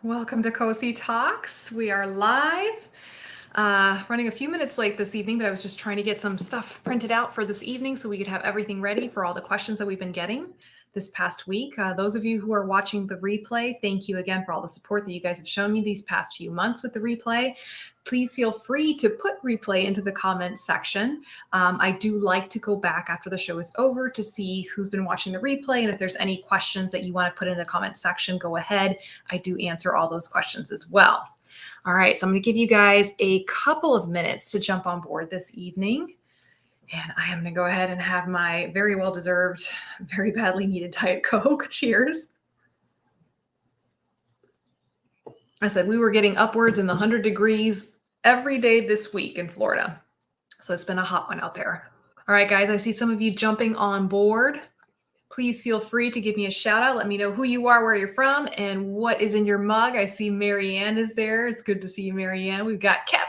Welcome to Cosi Talks. We are live. Running a few minutes late this evening, but I was just trying to get some stuff printed out for this evening so we could have everything ready for all the questions that we've been getting this past week. Those of you who are watching the replay, thank you again for all the support that you guys have shown me these past few months with the replay. Please feel free to put replay into the comments section. I do like to go back after the show is over to see who's been watching the replay. And if there's any questions that you want to put in the comments section, go ahead. I do answer all those questions as well. All right, so I'm going to give you guys a couple of minutes to jump on board this evening. And I am going to go ahead and have my very well-deserved, very badly needed Diet Coke. Cheers. I said we were getting upwards in the 100 degrees every day this week in Florida. So it's been a hot one out there. All right, guys, I see some of you jumping on board. Please feel free to give me a shout out. Let me know who you are, where you're from, and what is in your mug. I see Marianne is there. It's good to see you, Marianne. We've got Kevin.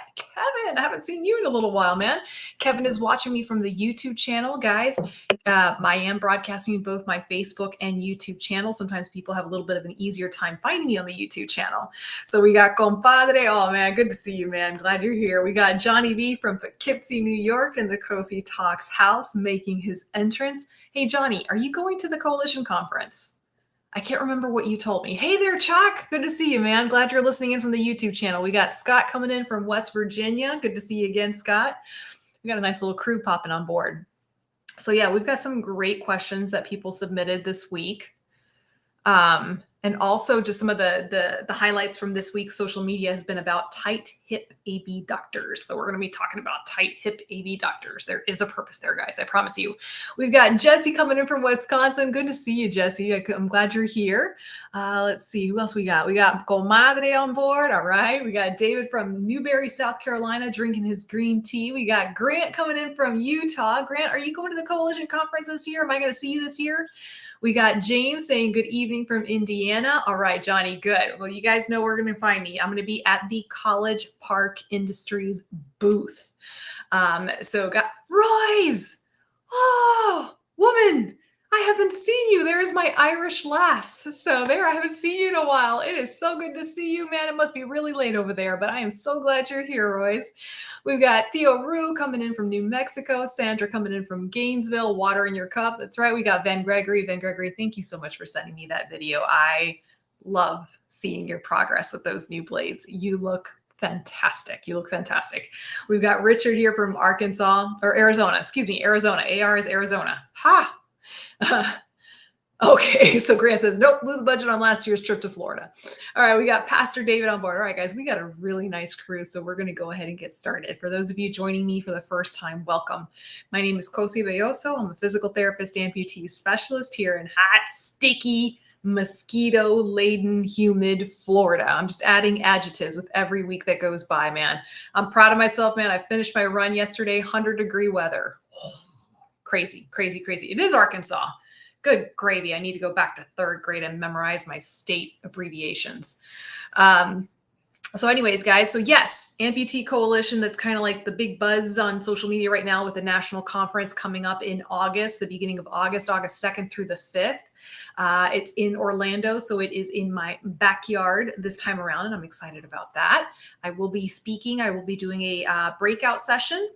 I haven't seen you in a little while, man. Kevin is watching me from the YouTube channel, guys. I am broadcasting both my Facebook and YouTube channel. Sometimes people have a little bit of an easier time finding me on the YouTube channel. So we got Compadre. Oh, man, good to see you, man. Glad you're here. We got Johnny V from Poughkeepsie, New York, in the Cosi Talks house making his entrance. Hey, Johnny, are you going to the Coalition Conference? I can't remember what you told me. Hey there, Chuck. Good to see you, man. Glad you're listening in from the YouTube channel. We got Scott coming in from West Virginia. Good to see you again, Scott. We got a nice little crew popping on board. So yeah, we've got some great questions that people submitted this week. And also just some of the highlights from this week's social media has been about tight hip abductors. So we're going to be talking about tight hip abductors. There is a purpose there, guys. I promise you. We've got Jesse coming in from Wisconsin. Good to see you, Jesse. I'm glad you're here. Let's see who else we got. We got Comadre on board. All right. We got David from Newberry, South Carolina, drinking his green tea. We got Grant coming in from Utah. Grant, are you going to the Coalition Conference this year? Am I going to see you this year? We got James saying good evening from Indiana. All right, Johnny, good. Well, you guys know where you're going to find me. I'm going to be at the College Park Industries booth. So got Roy's. Oh, woman, I haven't seen you. There's my Irish lass. So there, I haven't seen you in a while. It is so good to see you, man. It must be really late over there, but I am so glad you're here, Roy's. We've got Theo Rue coming in from New Mexico, Sandra coming in from Gainesville, water in your cup. That's right. We got Van Gregory. Van Gregory, thank you so much for sending me that video. I love seeing your progress with those new blades. You look fantastic. You look fantastic. We've got Richard here from Arkansas, or Arizona. Excuse me, Arizona. AR is Arizona. Ha! Okay, so Grant says, nope, blew the budget on last year's trip to Florida. All right, we got Pastor David on board. All right, guys, we got a really nice crew, so we're going to go ahead and get started. For those of you joining me for the first time, welcome. My name is Cosi Belloso. I'm a physical therapist, amputee specialist here in hot, sticky, mosquito-laden, humid Florida. I'm just adding adjectives with every week that goes by, man. I'm proud of myself, man. I finished my run yesterday, 100-degree weather. Oh, crazy, crazy, crazy. It is Arkansas. Good gravy. I need to go back to third grade and memorize my state abbreviations. So anyways, guys, so yes, Amputee Coalition, that's kind of like the big buzz on social media right now with the national conference coming up in August, the beginning of August 2nd through the 5th. It's in Orlando, so it is in my backyard this time around, and I'm excited about that. I will be speaking. I will be doing a breakout session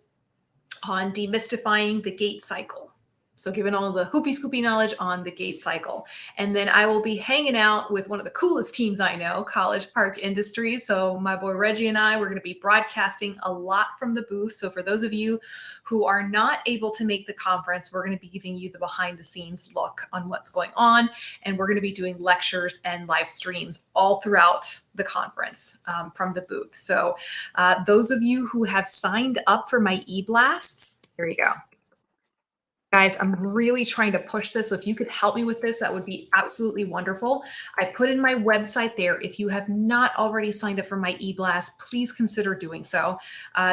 on demystifying the gait cycle. So giving all the hoopy scoopy knowledge on the gait cycle. And then I will be hanging out with one of the coolest teams I know, College Park Industries. So my boy Reggie and I, we're going to be broadcasting a lot from the booth. So for those of you who are not able to make the conference, we're going to be giving you the behind the scenes look on what's going on. And we're going to be doing lectures and live streams all throughout the conference from the booth. So those of you who have signed up for my e-blasts, here you go. Guys, I'm really trying to push this. So if you could help me with this, that would be absolutely wonderful. I put in my website there. If you have not already signed up for my e-blast, please consider doing so.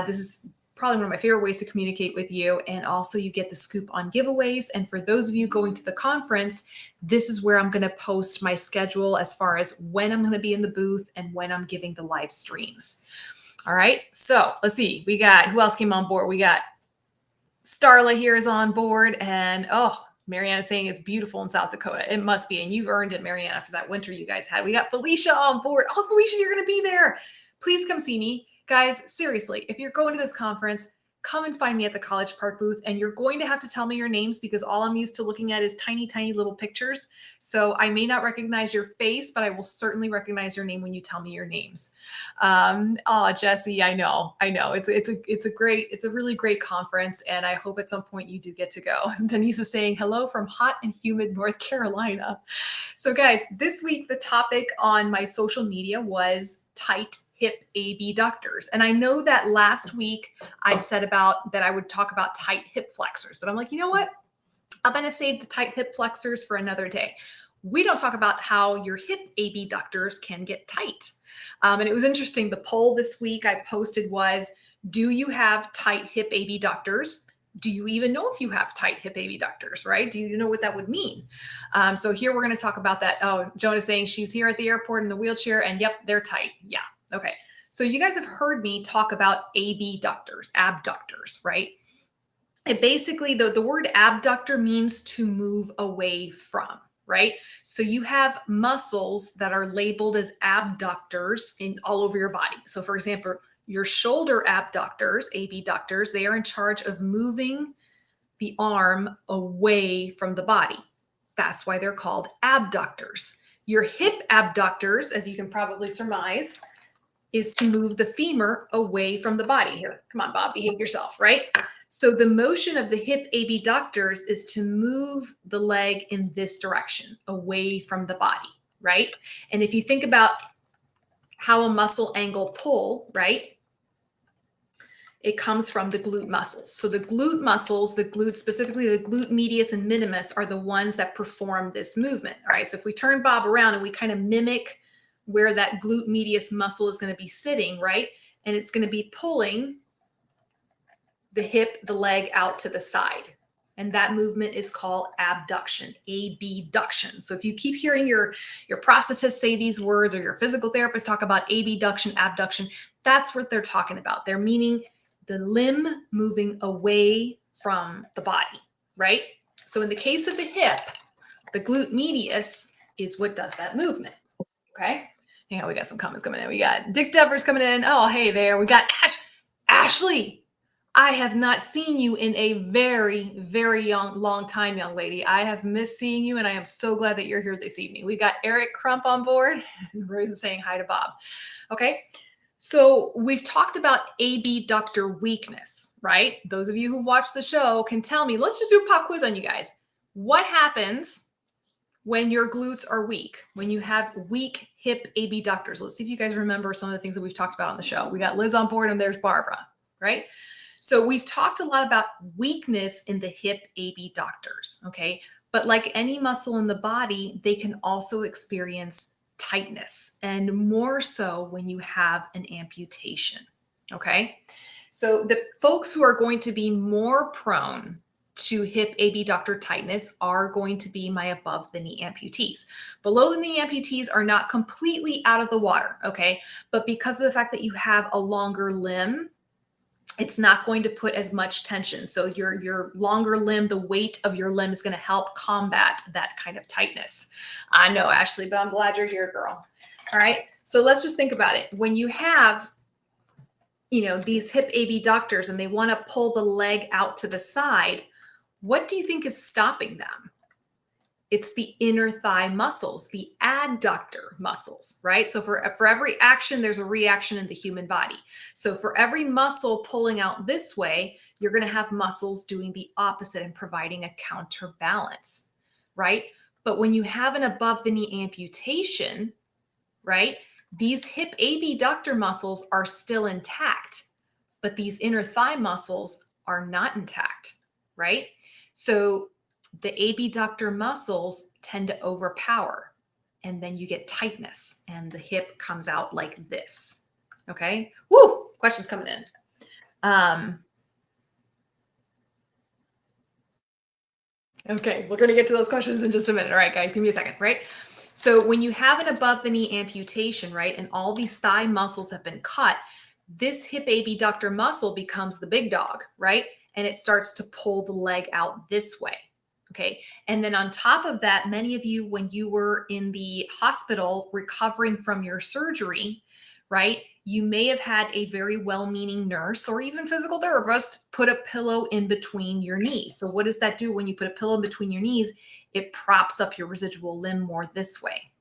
This is probably one of my favorite ways to communicate with you. And also you get the scoop on giveaways. And for those of you going to the conference, this is where I'm going to post my schedule as far as when I'm going to be in the booth and when I'm giving the live streams. All right. So let's see. We got, who else came on board? We got Starla here is on board, and oh, Mariana's saying it's beautiful in South Dakota. It must be. And you've earned it, Mariana, for that winter you guys had. We got Felicia on board. Oh, Felicia, you're going to be there. Please come see me. Guys, seriously, if you're going to this conference, come and find me at the College Park booth. And you're going to have to tell me your names because all I'm used to looking at is tiny, tiny little pictures. So I may not recognize your face, but I will certainly recognize your name when you tell me your names. Oh, Jesse, I know. It's a really great conference. And I hope at some point you do get to go. Denise is saying hello from hot and humid North Carolina. So guys, this week, the topic on my social media was tight hip abductors. And I know that last week I said about that I would talk about tight hip flexors, but I'm like, you know what? I'm going to save the tight hip flexors for another day. We don't talk about how your hip abductors can get tight. And it was interesting. The poll this week I posted was, do you have tight hip abductors? Do you even know if you have tight hip abductors, right? Do you know what that would mean? So here we're going to talk about that. Oh, Jonah's saying she's here at the airport in the wheelchair and yep, they're tight. Yeah. Okay. So you guys have heard me talk about abductors, right? It basically, the word abductor means to move away from, right? So you have muscles that are labeled as abductors all over your body. So for example, your shoulder abductors, they are in charge of moving the arm away from the body. That's why they're called abductors. Your hip abductors, as you can probably surmise, is to move the femur away from the body. Here, come on, Bob, behave yourself, right? So the motion of the hip abductors is to move the leg in this direction, away from the body, right? And if you think about how a muscle angle pull, right? It comes from the glute muscles. So the glute muscles, specifically the glute medius and minimus, are the ones that perform this movement. All right. So if we turn Bob around and we kind of mimic where that glute medius muscle is going to be sitting, right? And it's going to be pulling the hip, the leg out to the side. And that movement is called abduction, abduction. So if you keep hearing your prosthetist say these words or your physical therapist talk about abduction, abduction, that's what they're talking about. They're meaning the limb moving away from the body, right? So in the case of the hip, the glute medius is what does that movement, okay? Yeah, we got some comments coming in. We got Dick Devers coming in. Oh, hey there. We got Ashley. I have not seen you in a very, very long time, young lady. I have missed seeing you, and I am so glad that you're here this evening. We got Eric Crump on board. Rose is saying hi to Bob. Okay. So we've talked about abductor weakness, right? Those of you who've watched the show can tell me, let's just do a pop quiz on you guys. What happens when your glutes are weak, when you have weak hip abductors? Let's see if you guys remember some of the things that we've talked about on the show. We got Liz on board and there's Barbara, right? So we've talked a lot about weakness in the hip abductors, okay? But like any muscle in the body, they can also experience tightness, and more so when you have an amputation, okay? So the folks who are going to be more prone to hip abductor tightness are going to be my above the knee amputees. Below the knee amputees are not completely out of the water, okay? But because of the fact that you have a longer limb, it's not going to put as much tension. So your longer limb, the weight of your limb is going to help combat that kind of tightness. I know, Ashley, but I'm glad you're here, girl. All right. So let's just think about it. When you have, these hip abductors and they want to pull the leg out to the side, what do you think is stopping them? It's the inner thigh muscles, the adductor muscles, right? So for every action, there's a reaction in the human body. So for every muscle pulling out this way, you're going to have muscles doing the opposite and providing a counterbalance, right? But when you have an above the knee amputation, right, these hip abductor muscles are still intact, but these inner thigh muscles are not intact, right? So the abductor muscles tend to overpower, and then you get tightness and the hip comes out like this. Okay. Woo! Questions coming in. Okay. We're going to get to those questions in just a minute. All right, guys, give me a second, right? So when you have an above the knee amputation, right, and all these thigh muscles have been cut, this hip abductor muscle becomes the big dog, right? And it starts to pull the leg out this way. Okay. And then on top of that, many of you, when you were in the hospital recovering from your surgery, right, you may have had a very well meaning nurse or even physical therapist put a pillow in between your knees. So, what does that do when you put a pillow in between your knees? It props up your residual limb more this way,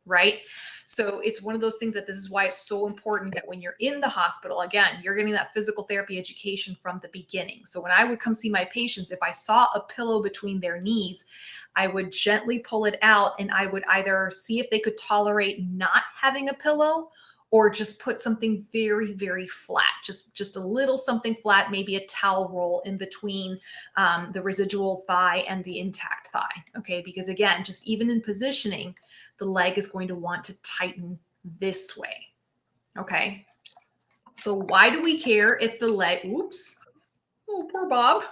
right? So it's one of those things that this is why it's so important that when you're in the hospital, again, you're getting that physical therapy education from the beginning. So when I would come see my patients, if I saw a pillow between their knees, I would gently pull it out and I would either see if they could tolerate not having a pillow or just put something very, very flat, just a little something flat, maybe a towel roll in between the residual thigh and the intact thigh. Okay, because again, just even in positioning, the leg is going to want to tighten this way. Okay. So why do we care if the leg, oops, oh, poor Bob.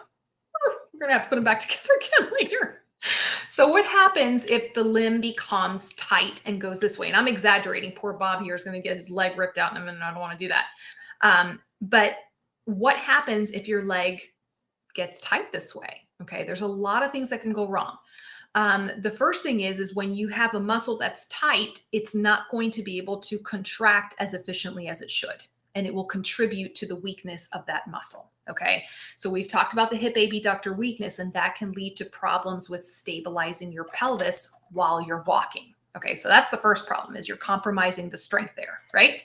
We're going to have to put him back together again later. So what happens if the limb becomes tight and goes this way? And I'm exaggerating. Poor Bob here is going to get his leg ripped out, and I don't want to do that. But what happens if your leg gets tight this way? Okay, there's a lot of things that can go wrong. The first thing is when you have a muscle that's tight, it's not going to be able to contract as efficiently as it should, and it will contribute to the weakness of that muscle. Okay, so we've talked about the hip abductor weakness, and that can lead to problems with stabilizing your pelvis while you're walking. Okay, so that's the first problem, is you're compromising the strength there, right?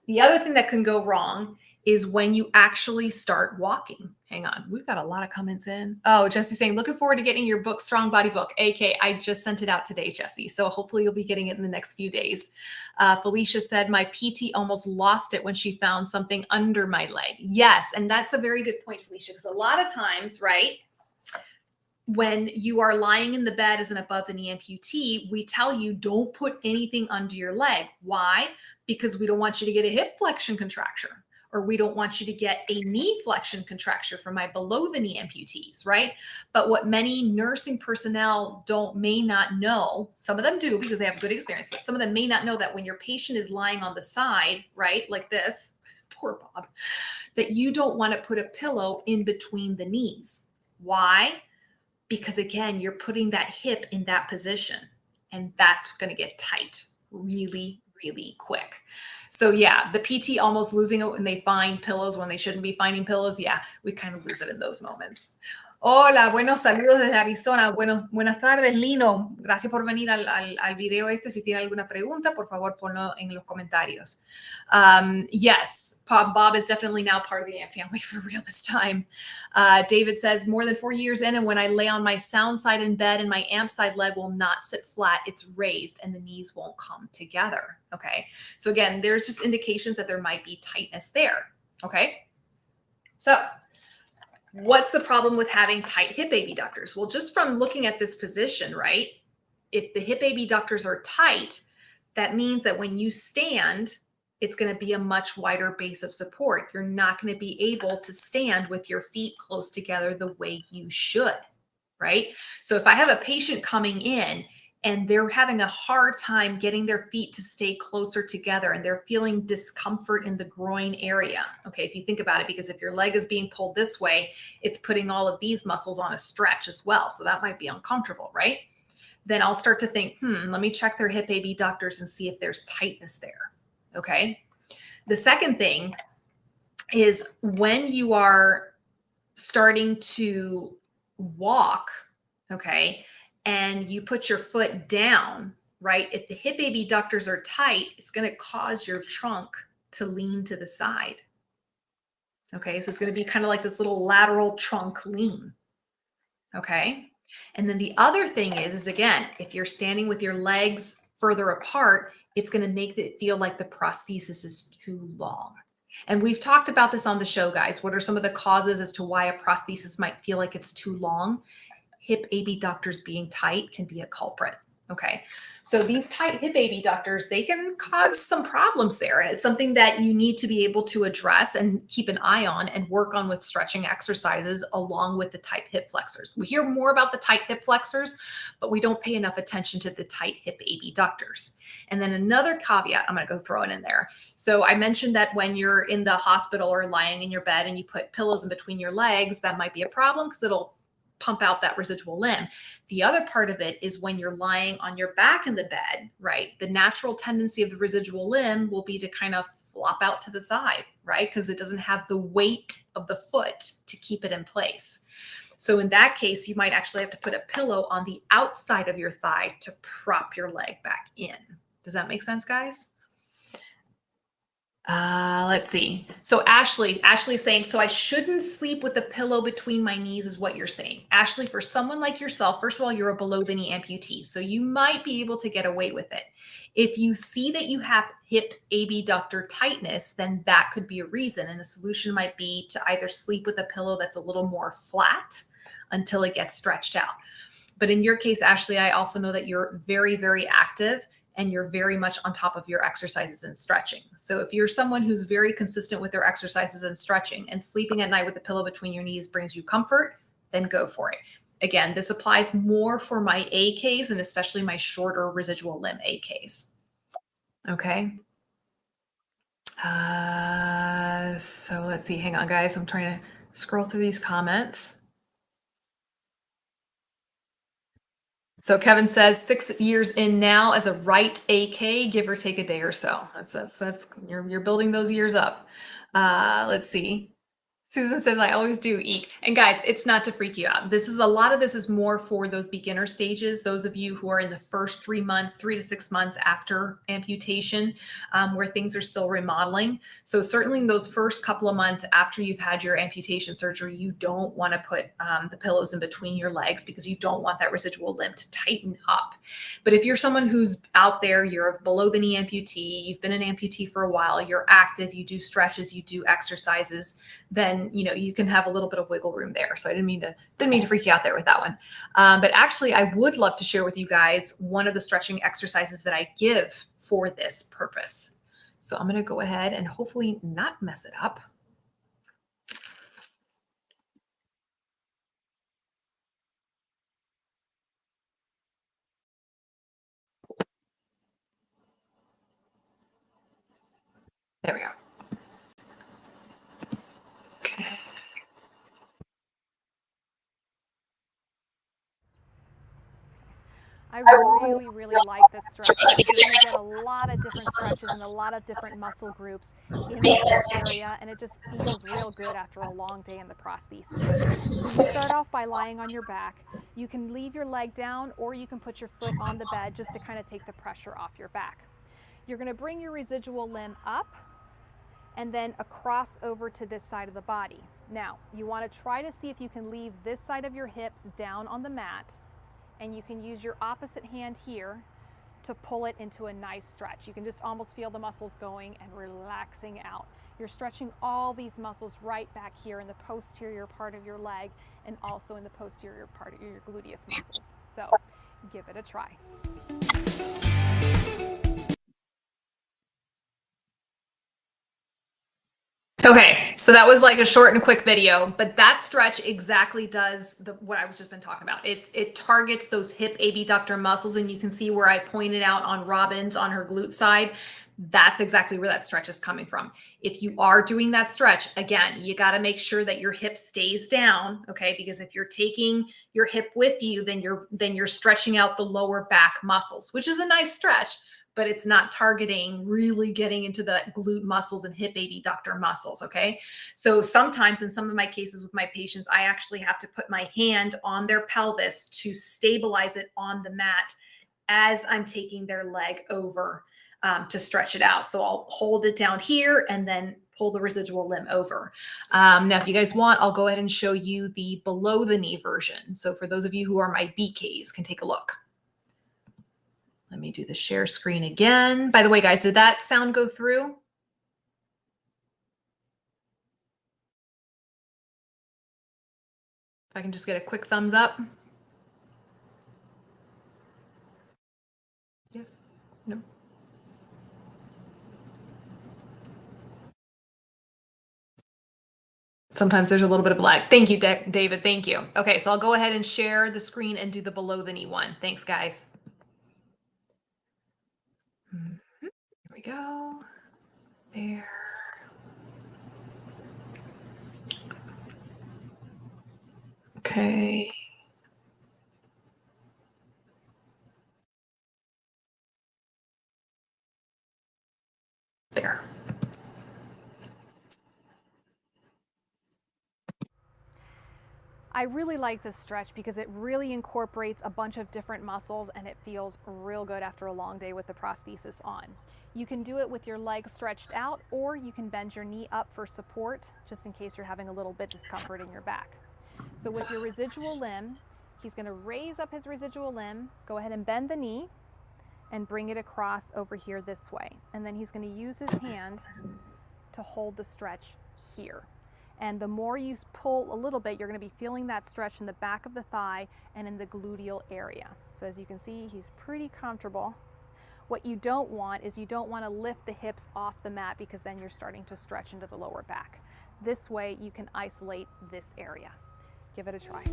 The other thing that can go wrong is when you actually start walking. Hang on, we've got a lot of comments in. Oh, Jesse's saying, looking forward to getting your book, Strong Body Book. AK, I just sent it out today, Jesse. So hopefully you'll be getting it in the next few days. Felicia said, my PT almost lost it when she found something under my leg. Yes, and that's a very good point, Felicia, because a lot of times, right, when you are lying in the bed as an above the knee amputee, we tell you don't put anything under your leg. Why? Because we don't want you to get a hip flexion contracture, or we don't want you to get a knee flexion contracture for my below the knee amputees, right? But what many nursing personnel may not know, some of them do because they have good experience, but some of them may not know that when your patient is lying on the side, right, like this, poor Bob, that you don't want to put a pillow in between the knees. Why? Because again, you're putting that hip in that position, and that's going to get tight really, really quick. So yeah, the PT almost losing it when they find pillows when they shouldn't be finding pillows. Yeah, we kind of lose it in those moments. Hola, buenos saludos desde Arizona. Buenas tardes, Lino. Gracias por venir al video este. Si tiene alguna pregunta, por favor, ponlo en los comentarios. Yes, Bob is definitely now part of the Ant family for real this time. David says, more than 4 years in, and when I lay on my sound side in bed and my amp side leg will not sit flat, it's raised and the knees won't come together. Okay, so again, there's just indications that there might be tightness there. Okay, so what's the problem with having tight hip abductors? Well, just from looking at this position, right? If the hip abductors are tight, that means that when you stand, it's going to be a much wider base of support. You're not going to be able to stand with your feet close together the way you should, right? So if I have a patient coming in and they're having a hard time getting their feet to stay closer together and they're feeling discomfort in the groin area. Okay, if you think about it, because if your leg is being pulled this way, it's putting all of these muscles on a stretch as well. So that might be uncomfortable, right? Then I'll start to think, let me check their hip abductors and see if there's tightness there. Okay. The second thing is when you are starting to walk, okay, and you put your foot down, right? If the hip abductors are tight, it's going to cause your trunk to lean to the side. Okay, so it's going to be kind of like this little lateral trunk lean. Okay, and then the other thing is again, if you're standing with your legs further apart, it's going to make it feel like the prosthesis is too long. And we've talked about this on the show, guys. What are some of the causes as to why a prosthesis might feel like it's too long? Hip abductors being tight can be a culprit. Okay, so these tight hip abductors, they can cause some problems there. And it's something that you need to be able to address and keep an eye on and work on with stretching exercises along with the tight hip flexors. We hear more about the tight hip flexors, but we don't pay enough attention to the tight hip abductors. And then another caveat, I'm going to go throw it in there. So I mentioned that when you're in the hospital or lying in your bed and you put pillows in between your legs, that might be a problem because it'll pump out that residual limb. The other part of it is when you're lying on your back in the bed, right? The natural tendency of the residual limb will be to kind of flop out to the side, right? Because it doesn't have the weight of the foot to keep it in place. So in that case, you might actually have to put a pillow on the outside of your thigh to prop your leg back in. Does that make sense, guys? Let's see. So Ashley's saying, so I shouldn't sleep with a pillow between my knees is what you're saying. Ashley, for someone like yourself, first of all, you're a below the knee amputee, so you might be able to get away with it. If you see that you have hip abductor tightness, then that could be a reason. And the solution might be to either sleep with a pillow that's a little more flat until it gets stretched out. But in your case, Ashley, I also know that you're very, very active and you're very much on top of your exercises and stretching. So if you're someone who's very consistent with their exercises and stretching, and sleeping at night with a pillow between your knees brings you comfort, then go for it. Again, this applies more for my AKs and especially my shorter residual limb AKs. Okay. So let's see. Hang on, guys. I'm trying to scroll through these comments. So Kevin says 6 years in now as a right AK, give or take a day or so. That's you're building those years up. Let's see. Susan says, I always do eek. And guys, it's not to freak you out. This is a lot of this is more for those beginner stages, those of you who are in the first 3 months, 3 to 6 months after amputation, where things are still remodeling. So certainly in those first couple of months after you've had your amputation surgery, you don't want to put the pillows in between your legs because you don't want that residual limb to tighten up. But if you're someone who's out there, you're a below the knee amputee, you've been an amputee for a while, you're active, you do stretches, you do exercises, then you can have a little bit of wiggle room there. So I didn't mean to freak you out there with that one. But actually, I would love to share with you guys one of the stretching exercises that I give for this purpose. So I'm going to go ahead and hopefully not mess it up. There we go. Okay. I really, really like this stretch because you get a lot of different stretches and a lot of different muscle groups in the hip area, and it just feels real good after a long day in the prosthesis. So you start off by lying on your back. You can leave your leg down or you can put your foot on the bed just to kind of take the pressure off your back. You're going to bring your residual limb up and then across over to this side of the body. Now, you want to try to see if you can leave this side of your hips down on the mat, and you can use your opposite hand here to pull it into a nice stretch. You can just almost feel the muscles going and relaxing out. You're stretching all these muscles right back here in the posterior part of your leg and also in the posterior part of your gluteus muscles. So give it a try. Okay, so that was like a short and quick video, but that stretch exactly does what I was just been talking about. It targets those hip abductor muscles, and you can see where I pointed out on Robin's on her glute side. That's exactly where that stretch is coming from. If you are doing that stretch, again, you got to make sure that your hip stays down, okay? Because if you're taking your hip with you, then you're stretching out the lower back muscles, which is a nice stretch, but it's not targeting really getting into the glute muscles and hip abductor muscles, okay? So sometimes in some of my cases with my patients, I actually have to put my hand on their pelvis to stabilize it on the mat as I'm taking their leg over to stretch it out. So I'll hold it down here and then pull the residual limb over. Now, if you guys want, I'll go ahead and show you the below the knee version. So for those of you who are my BKs, can take a look. Let me do the share screen again. By the way, guys, did that sound go through? If I can just get a quick thumbs up. Yes. No. Sometimes there's a little bit of lag. Thank you, David. Thank you. Okay, so I'll go ahead and share the screen and do the below the knee one. Thanks, guys. Here we go. There. Okay. I really like this stretch because it really incorporates a bunch of different muscles and it feels real good after a long day with the prosthesis on. You can do it with your legs stretched out, or you can bend your knee up for support, just in case you're having a little bit discomfort in your back. So with your residual limb, he's going to raise up his residual limb, go ahead and bend the knee, and bring it across over here this way. And then he's going to use his hand to hold the stretch here. And the more you pull a little bit, you're going to be feeling that stretch in the back of the thigh and in the gluteal area. So as you can see, he's pretty comfortable. What you don't want is you don't want to lift the hips off the mat, because then you're starting to stretch into the lower back. This way you can isolate this area. Give it a try.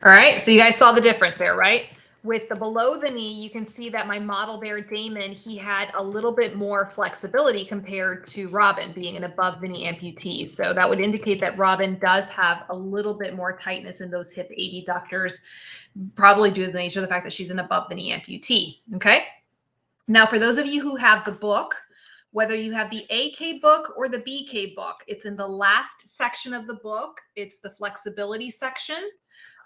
All right, so you guys saw the difference there, right? With the below the knee, you can see that my model there, Damon, he had a little bit more flexibility compared to Robin being an above the knee amputee. So that would indicate that Robin does have a little bit more tightness in those hip abductors, probably due to the nature of the fact that she's an above the knee amputee. Okay. Now, for those of you who have the book, whether you have the AK book or the BK book, it's in the last section of the book. It's the flexibility section.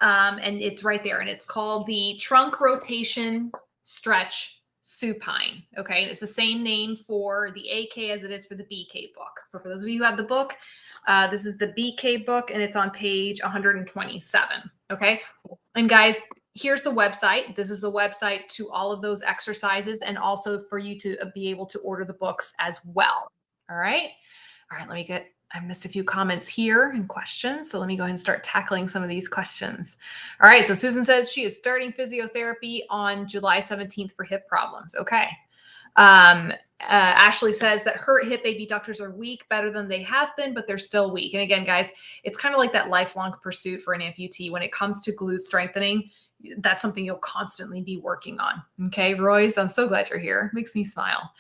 And it's right there, and it's called the trunk rotation stretch supine. Okay, and it's the same name for the AK as it is for the BK book. So for those of you who have the book, this is the BK book, and it's on page 127. Okay, and guys, here's the website. This is a website to all of those exercises, and also for you to be able to order the books as well. All right, let me get. I missed a few comments here and questions. So let me go ahead and start tackling some of these questions. All right. So Susan says she is starting physiotherapy on July 17th for hip problems. Okay. Ashley says that her hip abductors are weak, better than they have been, but they're still weak. And again, guys, it's kind of like that lifelong pursuit for an amputee. When it comes to glute strengthening, that's something you'll constantly be working on. Okay, Royce, I'm so glad you're here. Makes me smile.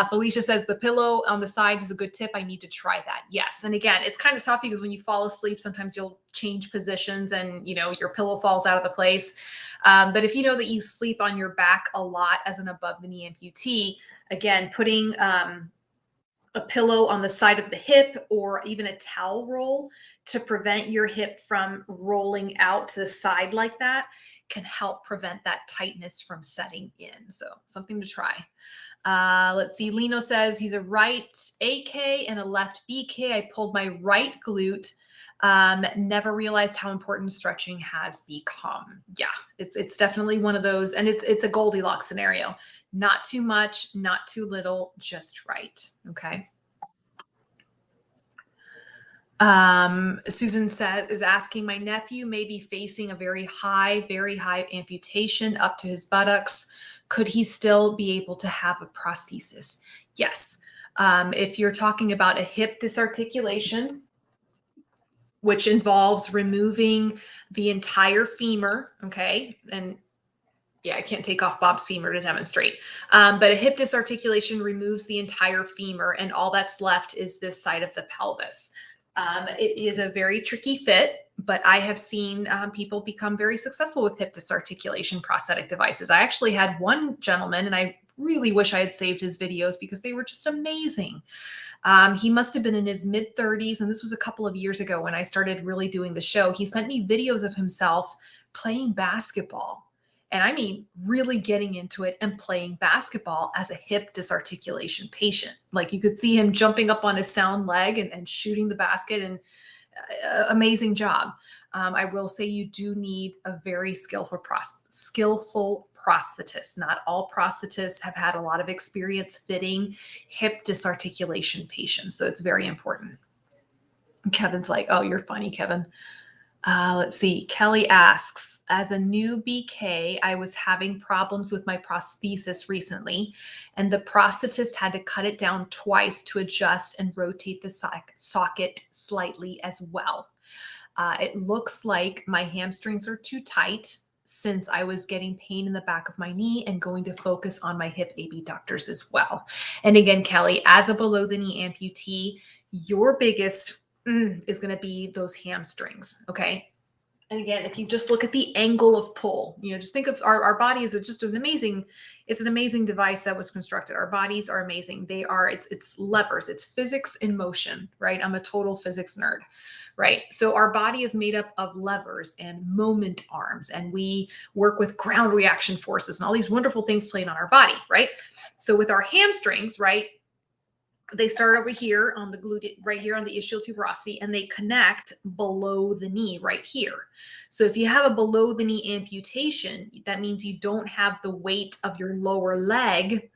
Felicia says the pillow on the side is a good tip. I need to try that. Yes. And again, it's kind of tough because when you fall asleep, sometimes you'll change positions and, you know, your pillow falls out of the place. But if you know that you sleep on your back a lot as an above the knee amputee, again, putting a pillow on the side of the hip or even a towel roll to prevent your hip from rolling out to the side like that can help prevent that tightness from setting in. So something to try. Let's see. Lino says he's a right AK and a left BK. I pulled my right glute. Never realized how important stretching has become. Yeah, it's definitely one of those, and it's a Goldilocks scenario. Not too much, not too little, just right. Okay. Susan is asking, my nephew may be facing a very high amputation up to his buttocks. Could he still be able to have a prosthesis? Yes. If you're talking about a hip disarticulation, which involves removing the entire femur, okay, and yeah, I can't take off Bob's femur to demonstrate. But a hip disarticulation removes the entire femur, and all that's left is this side of the pelvis. It is a very tricky fit, but I have seen people become very successful with hip disarticulation prosthetic devices. I actually had one gentleman, and I really wish I had saved his videos because they were just amazing. He must have been in his mid 30s, and this was a couple of years ago when I started really doing the show. He sent me videos of himself playing basketball. And I mean, really getting into it and playing basketball as a hip disarticulation patient. Like you could see him jumping up on his sound leg and shooting the basket, and amazing job. I will say you do need a very skillful prosthetist. Not all prosthetists have had a lot of experience fitting hip disarticulation patients. So it's very important. Kevin's like, oh, you're funny, Kevin. Let's see. Kelly asks, as a new BK, I was having problems with my prosthesis recently, and the prosthetist had to cut it down twice to adjust and rotate the socket slightly as well. It looks like my hamstrings are too tight since I was getting pain in the back of my knee and going to focus on my hip abductors as well. And again, Kelly, as a below the knee amputee, your biggest is going to be those hamstrings. Okay. And again, if you just look at the angle of pull, just think of our body as just it's an amazing device that was constructed. Our bodies are amazing. It's levers, it's physics in motion, right? I'm a total physics nerd, right? So our body is made up of levers and moment arms, and we work with ground reaction forces and all these wonderful things playing on our body, right? So with our hamstrings, right? They start over here on the glute, right here on the ischial tuberosity, and they connect below the knee right here. So if you have a below the knee amputation, that means you don't have the weight of your lower leg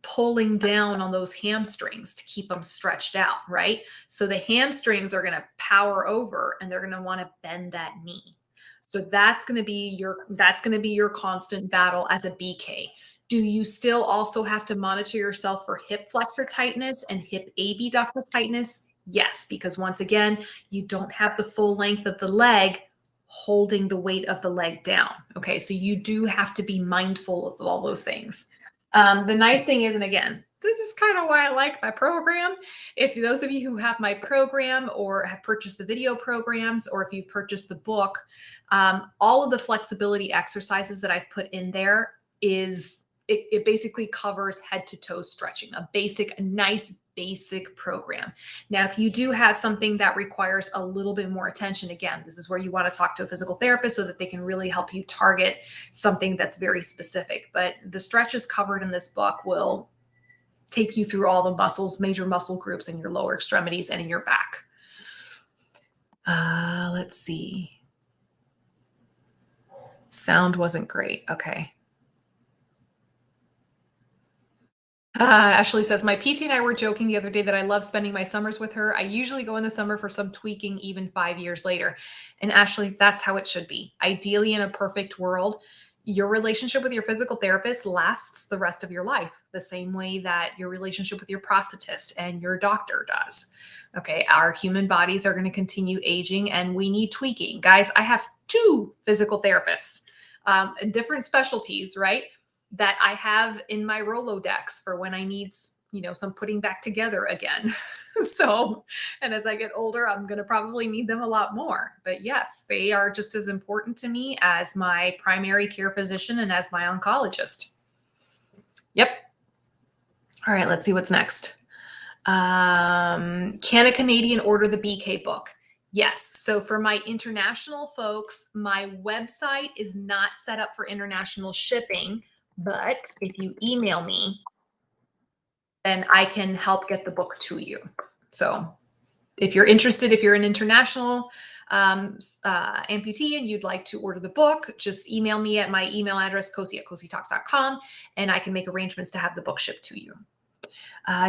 pulling down on those hamstrings to keep them stretched out, right? So the hamstrings are going to power over and they're going to want to bend that knee. So that's going to be your constant battle as a BK. Do you still also have to monitor yourself for hip flexor tightness and hip abductor tightness? Yes, because once again, you don't have the full length of the leg holding the weight of the leg down. Okay, so you do have to be mindful of all those things. The nice thing is, and again, this is kind of why I like my program. If those of you who have my program or have purchased the video programs, or if you've purchased the book, all of the flexibility exercises that I've put in there it basically covers head to toe stretching, a nice basic program. Now, if you do have something that requires a little bit more attention, again, this is where you want to talk to a physical therapist so that they can really help you target something that's very specific. But the stretches covered in this book will take you through all the muscles, major muscle groups in your lower extremities and in your back. Let's see. Sound wasn't great. Okay. Ashley says, my PT and I were joking the other day that I love spending my summers with her. I usually go in the summer for some tweaking, even 5 years later. And Ashley, that's how it should be. Ideally, in a perfect world, your relationship with your physical therapist lasts the rest of your life, the same way that your relationship with your prosthetist and your doctor does. Okay, our human bodies are going to continue aging and we need tweaking. Guys, I have 2 physical therapists in different specialties, right? That I have in my Rolodex for when I need, some putting back together again. So, and as I get older, I'm going to probably need them a lot more. But yes, they are just as important to me as my primary care physician and as my oncologist. Yep. All right, let's see what's next. Can a Canadian order the BK book? Yes. So for my international folks, my website is not set up for international shipping. But if you email me, then I can help get the book to you. So if you're interested, if you're an international amputee and you'd like to order the book, just email me at my email address, cosi@cositalks.com, and I can make arrangements to have the book shipped to you.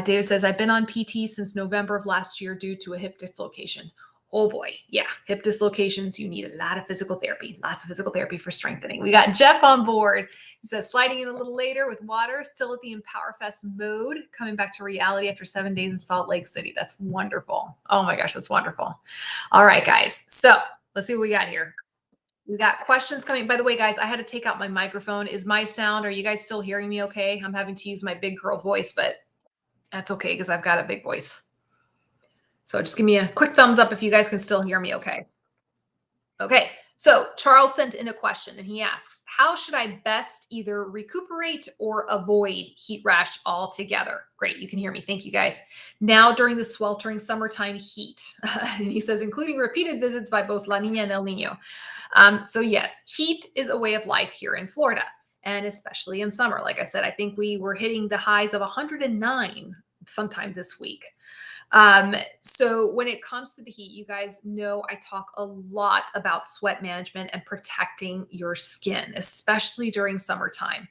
David says, I've been on PT since November of last year due to a hip dislocation. Oh boy. Yeah. Hip dislocations. You need a lot of physical therapy, lots of physical therapy for strengthening. We got Jeff on board. He says, sliding in a little later with water, still at the EmpowerFest mode, coming back to reality after 7 days in Salt Lake City. That's wonderful. Oh my gosh. That's wonderful. All right, guys. So let's see what we got here. We got questions coming. By the way, guys, I had to take out my microphone. Is my sound, are you guys still hearing me okay? I'm having to use my big girl voice, but that's okay because I've got a big voice. So just give me a quick thumbs up if you guys can still hear me okay. Okay, so Charles sent in a question and he asks, how should I best either recuperate or avoid heat rash altogether? Great, you can hear me. Thank you, guys. Now during the sweltering summertime heat, and he says, including repeated visits by both La Nina and El Nino. So yes, heat is a way of life here in Florida, and especially in summer. Like I said, I think we were hitting the highs of 109 sometime this week. So when it comes to the heat, you guys know I talk a lot about sweat management and protecting your skin, especially during summertime.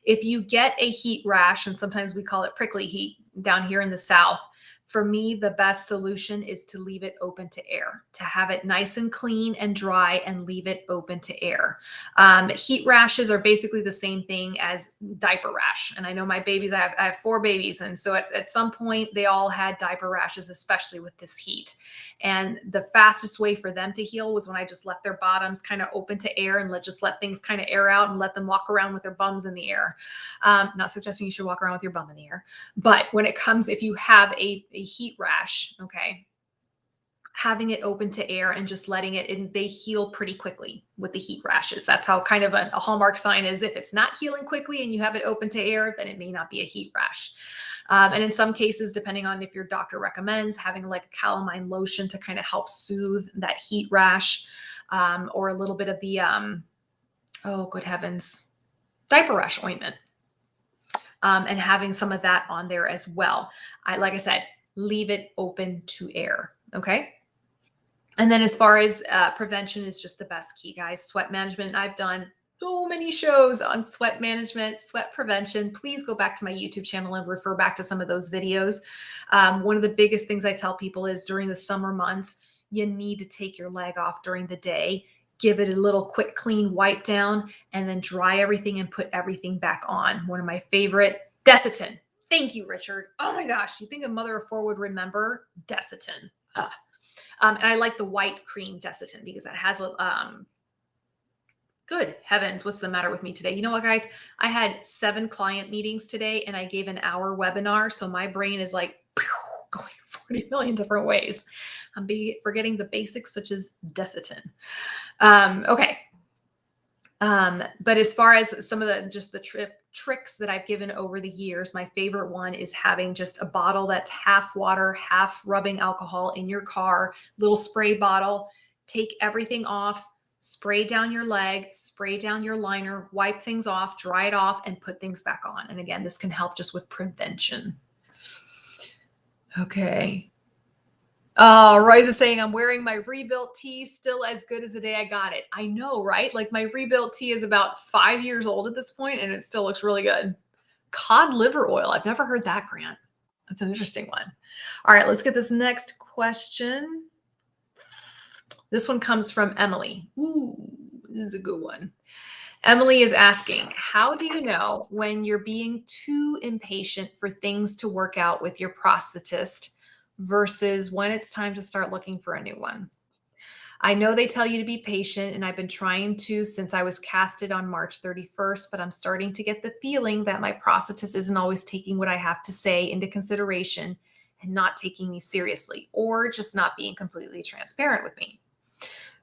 If you get a heat rash, and sometimes we call it prickly heat down here in the South, for me, the best solution is to leave it open to air, to have it nice and clean and dry and leave it open to air. Heat rashes are basically the same thing as diaper rash. And I know my babies, I have 4 babies. And so at some point they all had diaper rashes, especially with this heat. And the fastest way for them to heal was when I just left their bottoms kind of open to air and just let things kind of air out and let them walk around with their bums in the air. Not suggesting you should walk around with your bum in the air, but when it comes, if you have a heat rash, okay, having it open to air and just letting it, and they heal pretty quickly with the heat rashes. That's how kind of a hallmark sign is. If it's not healing quickly and you have it open to air, then it may not be a heat rash. And in some cases, depending on if your doctor recommends, having like a calamine lotion to kind of help soothe that heat rash, or a little bit of the, oh, good heavens, diaper rash ointment, and having some of that on there as well. Like I said, leave it open to air. Okay. And then as far as prevention is just the best key, guys. Sweat management. I've done so many shows on sweat management, sweat prevention. Please go back to my YouTube channel and refer back to some of those videos. One of the biggest things I tell people is during the summer months, you need to take your leg off during the day, give it a little quick, clean wipe down, and then dry everything and put everything back on. One of my favorite, Desitin. Thank you, Richard. Oh my gosh. You think a mother of four would remember Desitin? And I like the white cream Desitin because it has good heavens, what's the matter with me today? You know what, guys? I had 7 client meetings today and I gave an hour webinar. So my brain is like going 40 million different ways. I'm forgetting the basics such as Desitin. Okay. But as far as some of the tricks that I've given over the years, my favorite one is having just a bottle that's half water, half rubbing alcohol in your car, little spray bottle. Take everything off, spray down your leg, spray down your liner, wipe things off, dry it off, and put things back on. And again, this can help just with prevention. Okay. Royce is saying, I'm wearing my rebuilt tee, still as good as the day I got it. I know, right? Like my rebuilt tee is about 5 years old at this point, and it still looks really good. Cod liver oil. I've never heard that, Grant. That's an interesting one. All right, let's get this next question. This one comes from Emily. Ooh, this is a good one. Emily is asking, how do you know when you're being too impatient for things to work out with your prosthetist versus when it's time to start looking for a new one? I know they tell you to be patient, and I've been trying to since I was casted on March 31st, but I'm starting to get the feeling that my prosthetist isn't always taking what I have to say into consideration and not taking me seriously, or just not being completely transparent with me.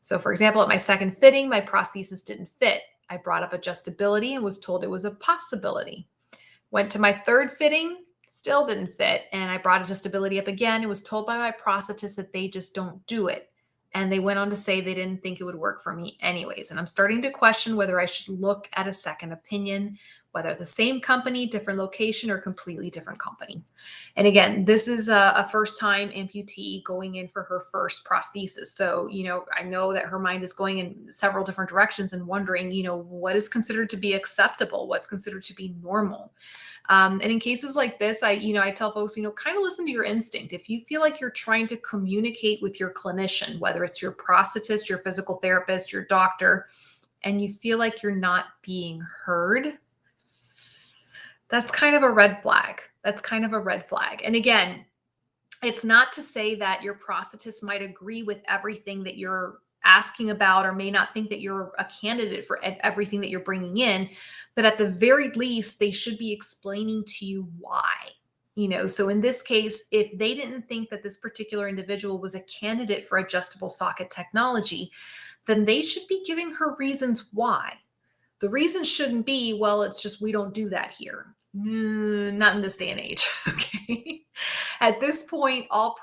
So for example, at my second fitting, my prosthesis didn't fit. I brought up adjustability and was told it was a possibility. Went to my third fitting, still didn't fit. And I brought adjustability up again and was told by my prosthetist that they just don't do it. And they went on to say they didn't think it would work for me anyways. And I'm starting to question whether I should look at a second opinion, whether the same company, different location, or completely different company. And again, this is a first-time amputee going in for her first prosthesis. So, I know that her mind is going in several different directions and wondering, what is considered to be acceptable, what's considered to be normal. And in cases like this, I tell folks, kind of listen to your instinct. If you feel like you're trying to communicate with your clinician, whether it's your prosthetist, your physical therapist, your doctor, and you feel like you're not being heard, that's kind of a red flag. That's kind of a red flag. And again, it's not to say that your prosthetist might agree with everything that you're asking about or may not think that you're a candidate for everything that you're bringing in, but at the very least, they should be explaining to you why. So in this case, if they didn't think that this particular individual was a candidate for adjustable socket technology, then they should be giving her reasons why. The reason shouldn't be, well, it's just we don't do that here. Not in this day and age. Okay. At this point, most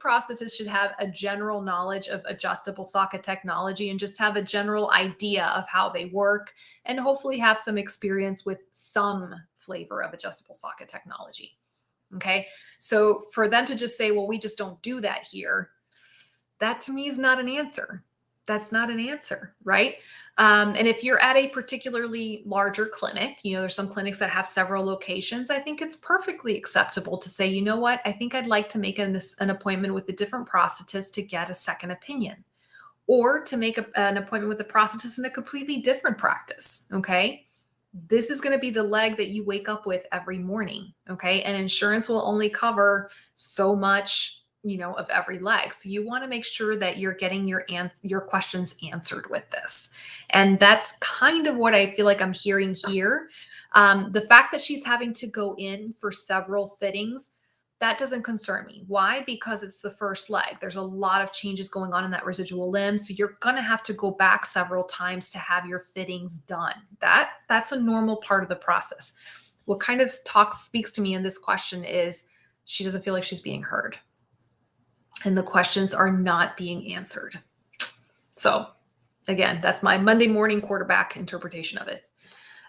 prosthetists should have a general knowledge of adjustable socket technology and just have a general idea of how they work and hopefully have some experience with some flavor of adjustable socket technology. Okay. So for them to just say, well, we just don't do that here, that to me is not an answer. That's not an answer, right? And if you're at a particularly larger clinic, there's some clinics that have several locations. I think it's perfectly acceptable to say, you know what, I think I'd like to make an appointment with a different prosthetist to get a second opinion, or to make an appointment with a prosthetist in a completely different practice. Okay. This is going to be the leg that you wake up with every morning. Okay. And insurance will only cover so much of every leg. So you want to make sure that you're getting your questions answered with this. And that's kind of what I feel like I'm hearing here. The fact that she's having to go in for several fittings That doesn't concern me. Why? Because it's the first leg. There's a lot of changes going on in that residual limb. So you're going to have to go back several times to have your fittings done. That's a normal part of the process. What kind of speaks to me in this question is she doesn't feel like she's being heard. And the questions are not being answered. So again, that's my Monday morning quarterback interpretation of it.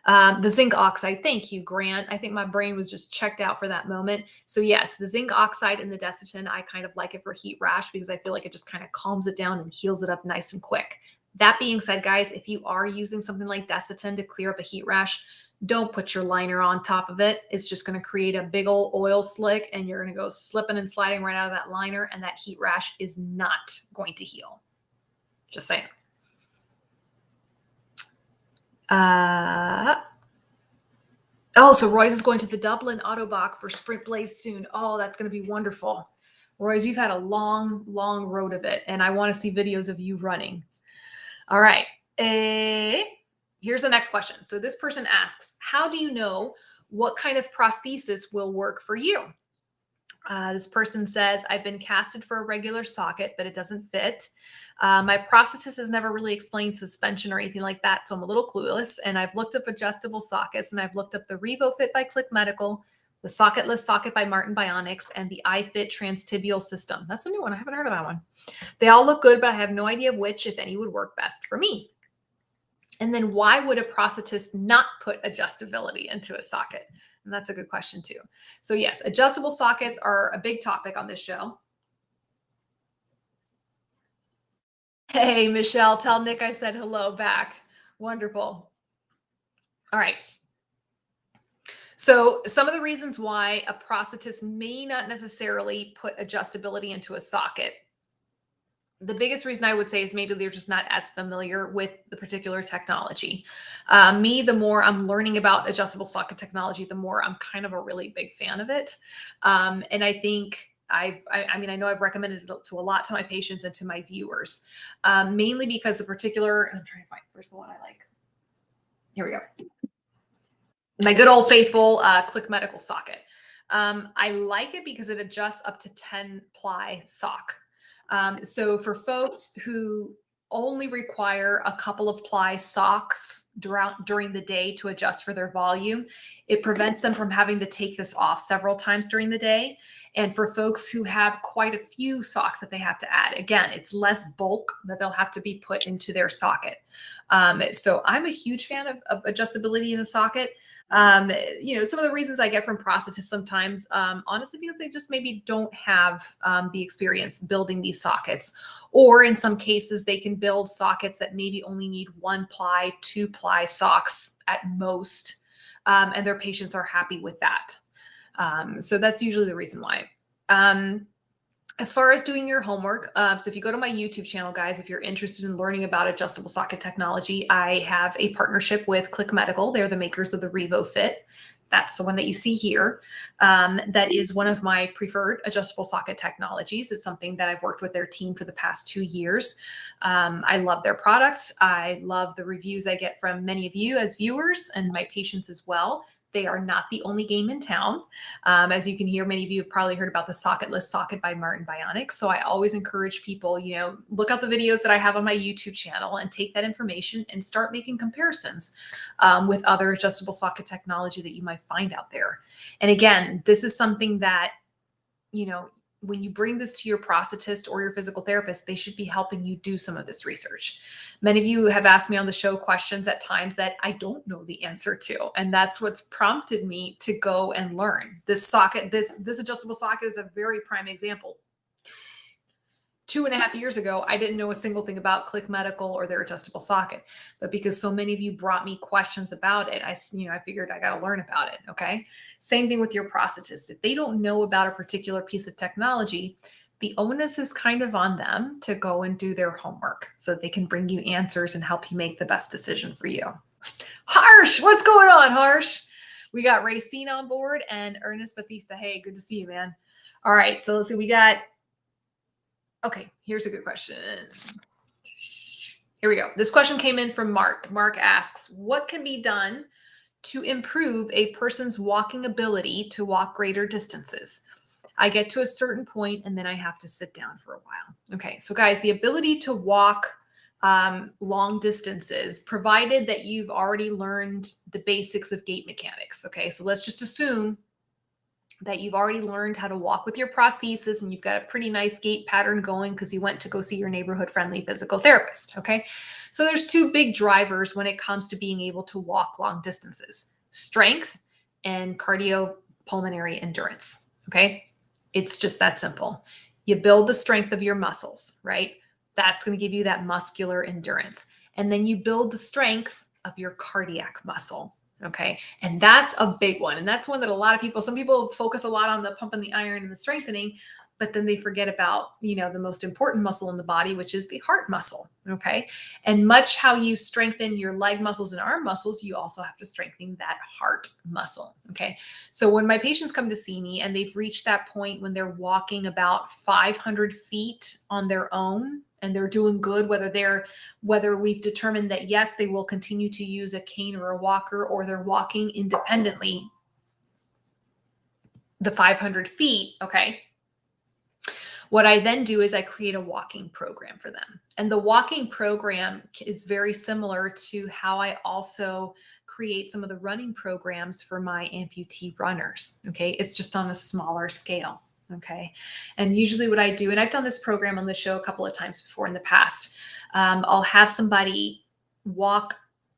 The zinc oxide. Thank you, Grant. I think my brain was just checked out for that moment. So yes, the zinc oxide and the Desitin, I kind of like it for heat rash because I feel like it just kind of calms it down and heals it up nice and quick. That being said, guys, if you are using something like Desitin to clear up a heat rash, don't put your liner on top of it. It's just going to create a big old oil slick and you're going to go slipping and sliding right out of that liner, and that heat rash is not going to heal. Just saying. So Royce is going to the Dublin Autobach for Sprint Blades soon. Oh, that's going to be wonderful. Royce, you've had a long, long road of it, and I want to see videos of you running. All right. Here's the next question. So this person asks, how do you know what kind of prosthesis will work for you? This person says, I've been casted for a regular socket, but it doesn't fit. My prosthetist has never really explained suspension or anything like that, so I'm a little clueless. And I've looked up adjustable sockets, and I've looked up the RevoFit by Click Medical, the Socketless Socket by Martin Bionics, and the iFit Transtibial System. That's a new one. I haven't heard of that one. They all look good, but I have no idea which, if any, would work best for me. And then why would a prosthetist not put adjustability into a socket? And that's a good question too. So yes, adjustable sockets are a big topic on this show. Hey, Michelle, tell Nick I said hello back. Wonderful. All right. So some of the reasons why a prosthetist may not necessarily put adjustability into a socket. The biggest reason I would say is maybe they're just not as familiar with the particular technology. The more I'm learning about adjustable socket technology, the more I'm kind of a really big fan of it. And I think I know I've recommended it to a lot to my patients and to my viewers, mainly because the particular, and I'm trying to find, where's the one I like? Here we go. My good old faithful Click Medical socket. I like it because it adjusts up to 10 ply sock. So for folks who only require a couple of ply socks during the day to adjust for their volume, it prevents them from having to take this off several times during the day. And for folks who have quite a few socks that they have to add, again, it's less bulk that they'll have to be put into their socket. So I'm a huge fan of adjustability in the socket. Some of the reasons I get from prosthetists sometimes, honestly, because they just maybe don't have the experience building these sockets. Or in some cases, they can build sockets that maybe only need 1 ply, 2 ply socks at most. And their patients are happy with that. So that's usually the reason why. As far as doing your homework, so if you go to my YouTube channel, guys, if you're interested in learning about adjustable socket technology, I have a partnership with Click Medical. They're the makers of the RevoFit. That's the one that you see here. That is one of my preferred adjustable socket technologies. It's something that I've worked with their team for the past 2 years. I love their products. I love the reviews I get from many of you as viewers and my patients as well. They are not the only game in town. As you can hear, many of you have probably heard about the Socketless Socket by Martin Bionics. So I always encourage people, look at the videos that I have on my YouTube channel and take that information and start making comparisons with other adjustable socket technology that you might find out there. And again, this is something that, when you bring this to your prosthetist or your physical therapist, they should be helping you do some of this research. Many of you have asked me on the show questions at times that I don't know the answer to. And that's what's prompted me to go and learn. This socket, this adjustable socket is a very prime example. 2.5 years ago, I didn't know a single thing about Click Medical or their adjustable socket, but because so many of you brought me questions about it, I figured I got to learn about it. Okay. Same thing with your prosthetist. If they don't know about a particular piece of technology, the onus is kind of on them to go and do their homework so that they can bring you answers and help you make the best decision for you. Harsh, what's going on, Harsh? We got Racine on board and Ernest Batista. Hey, good to see you, man. All right. So let's see. Okay, here's a good question. Here we go. This question came in from Mark. Mark asks, what can be done to improve a person's walking ability to walk greater distances? I get to a certain point and then I have to sit down for a while. Okay. So guys, the ability to walk long distances, provided that you've already learned the basics of gait mechanics. Okay. So let's just assume that you've already learned how to walk with your prosthesis and you've got a pretty nice gait pattern going because you went to go see your neighborhood friendly physical therapist. Okay. So there's two big drivers when it comes to being able to walk long distances: strength and cardiopulmonary endurance. Okay. It's just that simple. You build the strength of your muscles, right? That's going to give you that muscular endurance. And then you build the strength of your cardiac muscle. Okay. And that's a big one. And that's one that a lot of people, some people focus a lot on the pump and the iron and the strengthening, but then they forget about, the most important muscle in the body, which is the heart muscle. Okay. And much how you strengthen your leg muscles and arm muscles, you also have to strengthen that heart muscle. Okay. So when my patients come to see me and they've reached that point when they're walking about 500 feet on their own, and they're doing good, whether we've determined that, yes, they will continue to use a cane or a walker, or they're walking independently the 500 feet. Okay. What I then do is I create a walking program for them. And the walking program is very similar to how I also create some of the running programs for my amputee runners. Okay. It's just on a smaller scale. Okay. And usually what I do, and I've done this program on the show a couple of times before in the past, I'll have somebody walk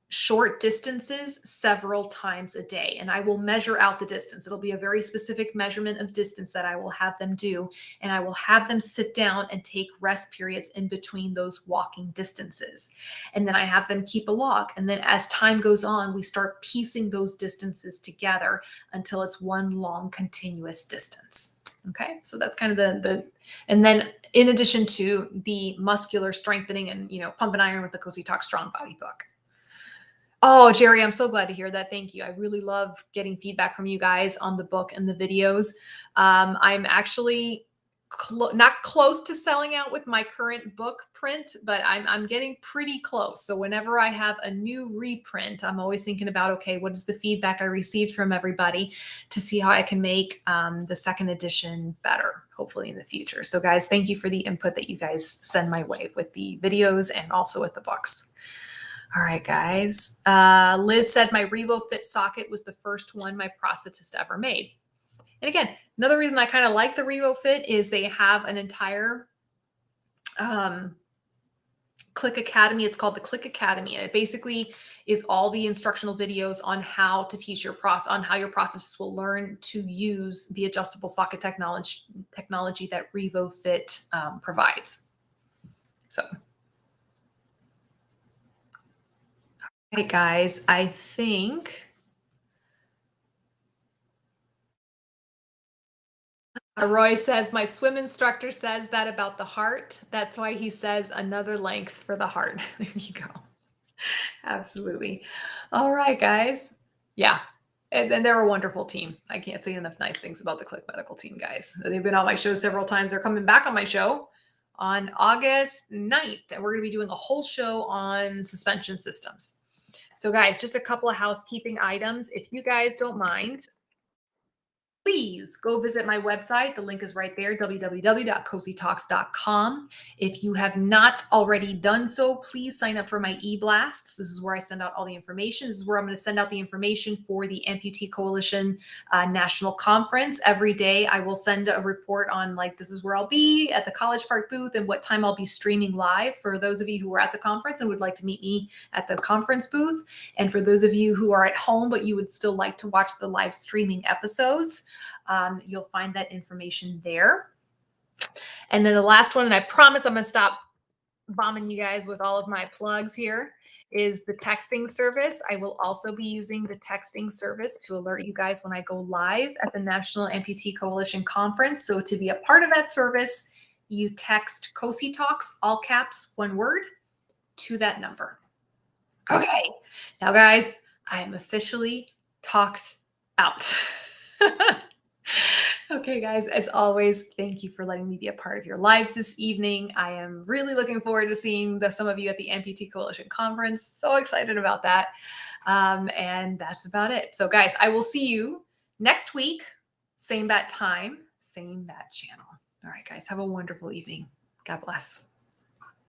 short distances several times a day, and I will measure out the distance. It'll be a very specific measurement of distance that I will have them do, and I will have them sit down and take rest periods in between those walking distances. And then I have them keep a log. And then as time goes on, we start piecing those distances together until it's one long continuous distance. Okay. So that's kind of and then in addition to the muscular strengthening and, pump and iron with the Cosi Talk Strong Body book. Oh, Jerry, I'm so glad to hear that. Thank you. I really love getting feedback from you guys on the book and the videos. I'm actually not close to selling out with my current book print, but I'm getting pretty close. So whenever I have a new reprint, I'm always thinking about, okay, what is the feedback I received from everybody to see how I can make the second edition better, hopefully in the future. So guys, thank you for the input that you guys send my way with the videos and also with the books. All right, guys. Liz said my RevoFit socket was the first one my prosthetist ever made. And again, another reason I kind of like the RevoFit is they have an entire Click Academy. It's called the Click Academy. It basically is all the instructional videos on how to teach on how your prosthetist will learn to use the adjustable socket technology that RevoFit provides. So. All right, guys, I think Roy says, my swim instructor says that about the heart. That's why he says another length for the heart. There you go. Absolutely. All right, guys. Yeah. And they're a wonderful team. I can't say enough nice things about the Click Medical team, guys. They've been on my show several times. They're coming back on my show on August 9th. And we're going to be doing a whole show on suspension systems. So guys, just a couple of housekeeping items. If you guys don't mind, please go visit my website. The link is right there, www.cositalks.com. If you have not already done so, please sign up for my e-blasts. This is where I send out all the information. This is where I'm going to send out the information for the Amputee Coalition National Conference. Every day I will send a report on, this is where I'll be at the College Park booth and what time I'll be streaming live for those of you who are at the conference and would like to meet me at the conference booth. And for those of you who are at home, but you would still like to watch the live streaming episodes, you'll find that information there. And then the last one, and I promise I'm going to stop bombing you guys with all of my plugs here, is the texting service. I will also be using the texting service to alert you guys when I go live at the National Amputee Coalition Conference. So to be a part of that service, you text Cosi Talks, all caps, one word, to that number. Okay. Now, guys, I am officially talked out. Okay, guys, as always, thank you for letting me be a part of your lives this evening. I am really looking forward to seeing some of you at the Amputee Coalition Conference. So excited about that. And that's about it. So guys, I will see you next week, same bat time, same bad channel. All right, guys, have a wonderful evening. God bless.